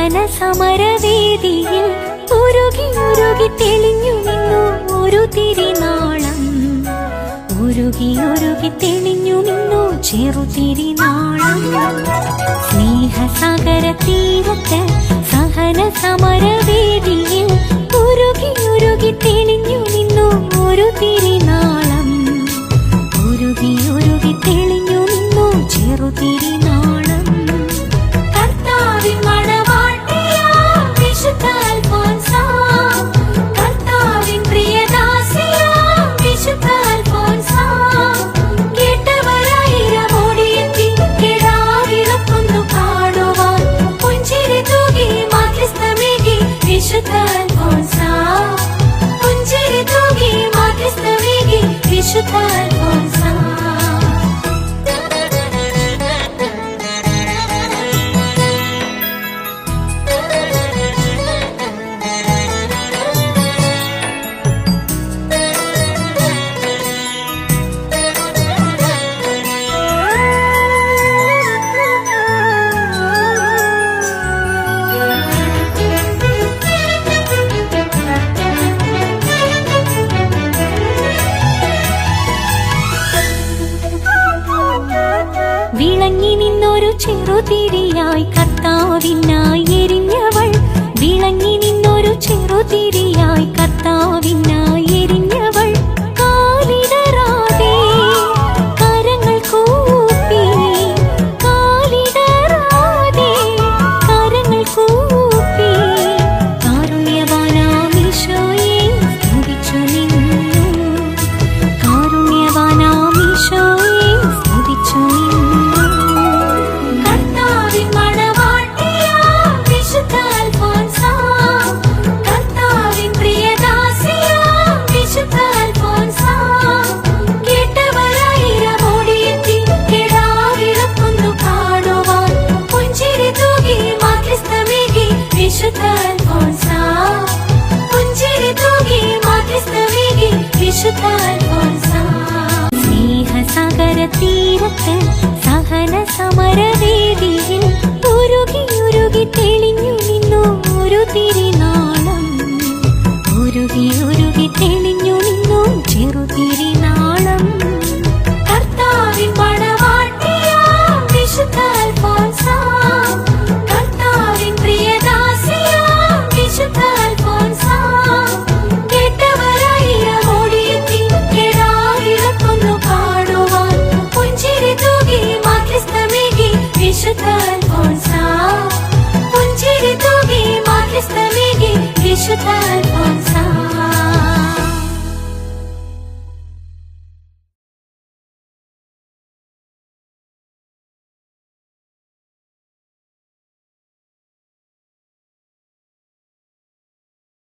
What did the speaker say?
സഹന സമരവേദിയിൽ ഉരുകി ഉരുകി തെളിഞ്ഞു നിന്നു ഒരു തിരിനാളം. ഉരുകി ഉരുകി തെളിഞ്ഞു നിന്നു ചെറുതിരിനാളം. സ്നേഹസാഗര തീരത്ത് സഹന സമരവേദിയിൽ ഉരുകി ഉരുകി തെളിഞ്ഞു നിന്നു ഒരു തിരിനാളം. ഉരുകി ഉരുകി തെളിഞ്ഞു നിന്നു ചെറുതിരിനാളം. കർത്താവിൻ മണവാട്ടിയാം വിശുദ്ധ അൽഫോൻസ, കർത്താവിൻ പ്രിയദാസിയാം വിശുദ്ധ അൽഫോൻസ, കേട്ടവരായിരം ഓടിയെത്തി കിടാവിളക്കൊന്നു കാണുവാൻ പുഞ്ചിരി തൂകി മാധ്യസ്ഥമേകി വിശുദ്ധ അൽഫോൻസ. പുഞ്ചിരി തൂകി മാധ്യസ്ഥമേകി വിശുദ്ധ അൽഫോൻസ. വിളങ്ങി നിന്നൊരു ചെറുതിരിയായി കർത്താവിനായി എരിഞ്ഞവൾ. വിളങ്ങി നിന്നൊരു ചെറുതിരിയായി കർത്താവിനായി എരിഞ്ഞവൾ. കാലിടറാതെ കരങ്ങൾ കൂപ്പി, കാലിടറാതെ കരങ്ങൾ കൂപ്പി കാരുണ്യവാനാം ഈശോയെ സ്തുതിച്ചു നിന്നു. കാരുണ്യവാനാം ഈശോയെ സ്തുതിച്ചു നിന്നു. വിശുദ്ധ അൽഫോൻസ, പുഞ്ചിരി തൂകി മാധ്യസ്ഥമേകി വിശുദ്ധ അൽഫോൻസ. സ്നേഹസാഗര തീരത്ത് സഹന സമരവേദിയിൽ ഉരുകി ഉരുകി തെളിഞ്ഞു നിന്നു ഒരു തിരി